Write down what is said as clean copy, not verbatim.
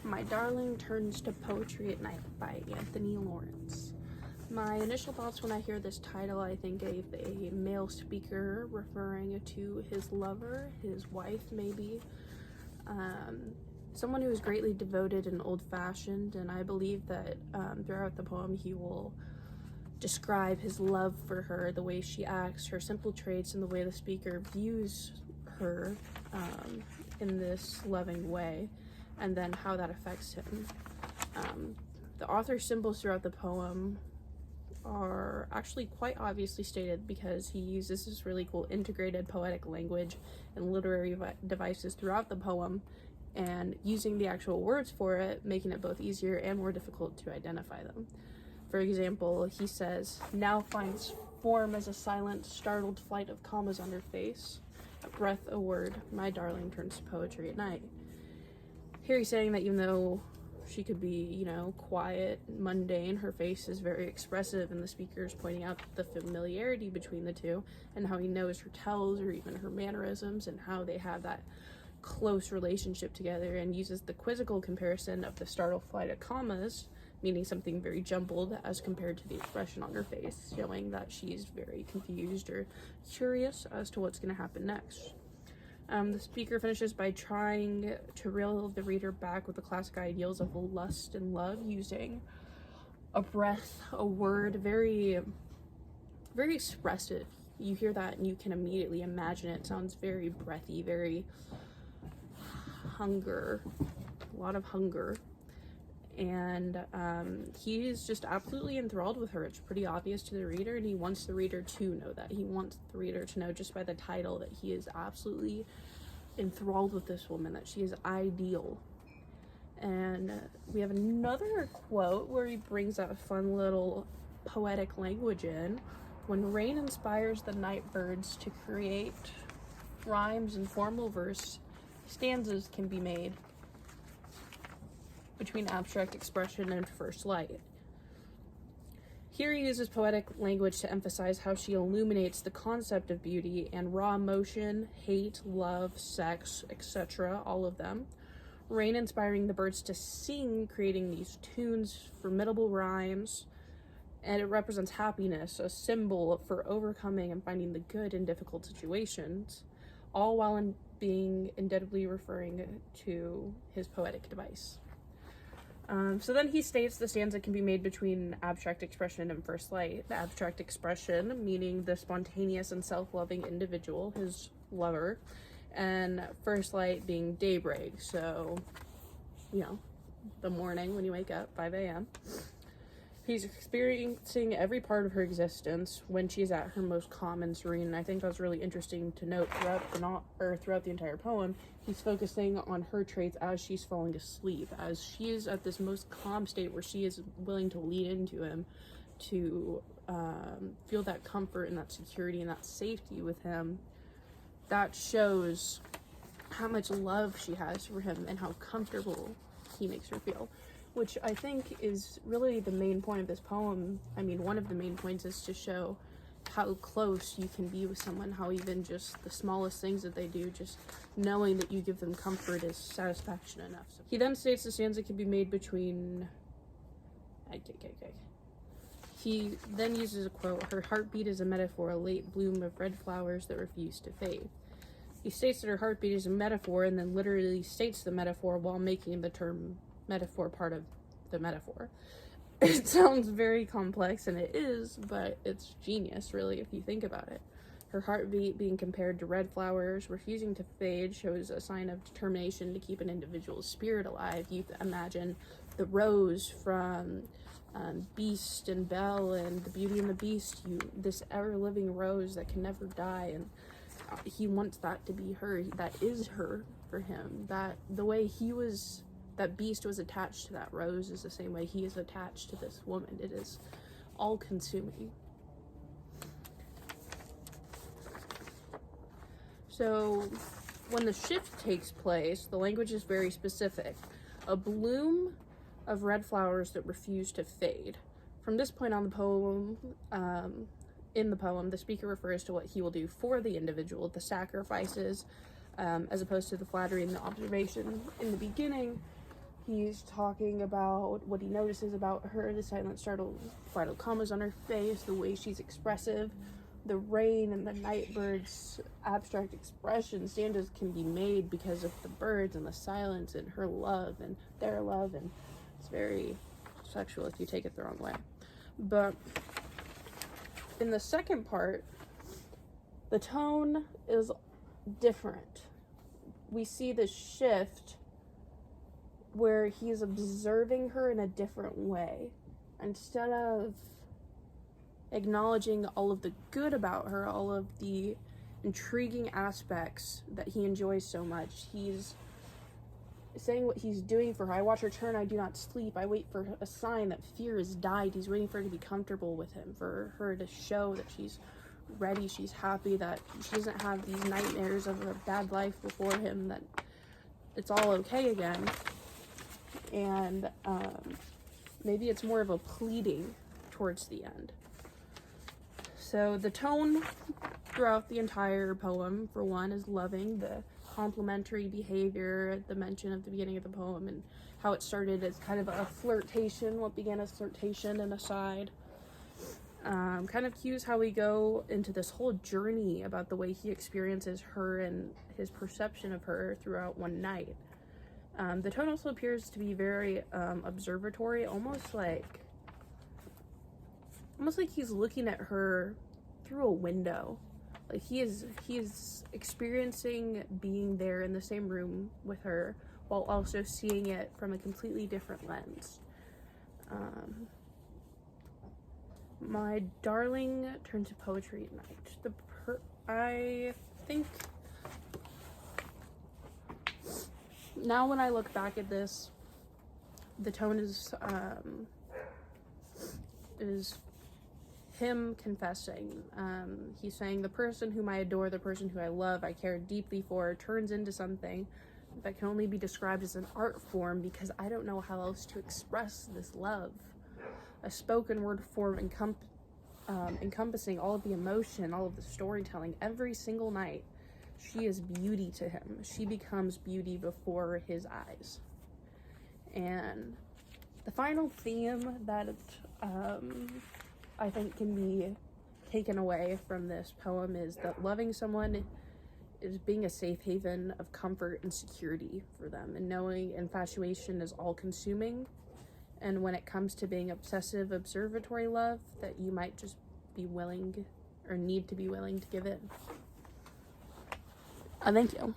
My Darling Turns to Poetry at Night by Anthony Lawrence. My initial thoughts when I hear this title, I think of a male speaker referring to his lover, his wife maybe, someone who is greatly devoted and old-fashioned, and I believe that throughout the poem he will describe his love for her, the way she acts, her simple traits, and the way the speaker views her in this loving way, and then how that affects him. The author's symbols throughout the poem are actually quite obviously stated because he uses this really cool integrated poetic language and literary devices throughout the poem, and using the actual words for it, making it both easier and more difficult to identify them. For example, he says, "Now finds form as a silent, startled flight of commas on her face. A breath, a word, my darling turns to poetry at night." Here he's saying that even though she could be, quiet, mundane, her face is very expressive, and the speaker is pointing out the familiarity between the two and how he knows her tells or even her mannerisms and how they have that close relationship together, and uses the quizzical comparison of the startled flight of commas, meaning something very jumbled, as compared to the expression on her face, showing that she's very confused or curious as to what's going to happen next. The speaker finishes by trying to reel the reader back with the classic ideals of lust and love, using a breath, a word, very, very expressive. You hear that and you can immediately imagine it. It sounds very breathy, very hunger, a lot of hunger. And he's just absolutely enthralled with her. It's pretty obvious to the reader, and he wants the reader to know that. He wants the reader to know just by the title that he is absolutely enthralled with this woman, that she is ideal. And we have another quote where he brings that fun little poetic language in. "When rain inspires the night birds to create rhymes and formal verse, stanzas can be made between abstract expression and first light." Here he uses poetic language to emphasize how she illuminates the concept of beauty and raw emotion, hate, love, sex, etc., all of them. Rain inspiring the birds to sing, creating these tunes, formidable rhymes, and it represents happiness, a symbol for overcoming and finding the good in difficult situations, all while being indelibly referring to his poetic device. So then he states the stanza can be made between abstract expression and first light. The abstract expression, meaning the spontaneous and self-loving individual, his lover, and first light being daybreak, so, the morning when you wake up, 5 a.m. He's experiencing every part of her existence when she's at her most calm and serene. And I think that's really interesting to note throughout the entire poem. He's focusing on her traits as she's falling asleep, as she is at this most calm state where she is willing to lean into him, to feel that comfort and that security and that safety with him. That shows how much love she has for him and how comfortable he makes her feel, which I think is really the main point of this poem. I mean, one of the main points is to show how close you can be with someone, how even just the smallest things that they do, just knowing that you give them comfort is satisfaction enough. So he then states the stanza can be made between... He then uses a quote, "Her heartbeat is a metaphor, a late bloom of red flowers that refuse to fade." He states that her heartbeat is a metaphor, and then literally states the metaphor while making the term metaphor part of the metaphor. It sounds very complex, and it is, but it's genius, really, if you think about it. Her heartbeat being compared to red flowers refusing to fade shows a sign of determination to keep an individual's spirit alive. You imagine the rose from Beast and Belle and the Beauty and the Beast, this ever-living rose that can never die, and he wants that to be her. That is her for him. That the way that Beast was attached to that rose is the same way he is attached to this woman. It is all-consuming. So when the shift takes place, the language is very specific. A bloom of red flowers that refuse to fade. From this point on in the poem, the speaker refers to what he will do for the individual, the sacrifices, as opposed to the flattery and the observation. In the beginning, He's talking about what he notices about her, the silent, startled, bridal commas on her face, the way she's expressive, the rain and the night birds, abstract expressions, stanzas can be made because of the birds and the silence and her love and their love, and it's very sexual if you take it the wrong way. But in the second part, the tone is different. We see the shift where he's observing her in a different way. Instead of acknowledging all of the good about her, all of the intriguing aspects that he enjoys so much, he's saying what he's doing for her. I watch her turn, I do not sleep. I wait for a sign that fear has died. He's waiting for her to be comfortable with him, for her to show that she's ready, she's happy, that she doesn't have these nightmares of a bad life before him, that it's all okay again. And maybe it's more of a pleading towards the end. So the tone throughout the entire poem, for one, is loving. The complimentary behavior, the mention at the beginning of the poem, and how it started as kind of a flirtation, what began as flirtation and aside. Kind of cues how we go into this whole journey about the way he experiences her and his perception of her throughout one night. The tone also appears to be very observatory, almost like he's looking at her through a window. Like he is experiencing being there in the same room with her while also seeing it from a completely different lens. My darling turned to poetry at night. I think now when I look back at this, the tone is him confessing. He's saying, the person whom I adore, the person who I love, I care deeply for, turns into something that can only be described as an art form because I don't know how else to express this love. A spoken word form encompassing all of the emotion, all of the storytelling, every single night. She is beauty to him. She becomes beauty before his eyes. And the final theme that I think can be taken away from this poem is that loving someone is being a safe haven of comfort and security for them, and knowing infatuation is all-consuming, and when it comes to being obsessive observatory love, that you might just be willing or need to be willing to give in. Thank you.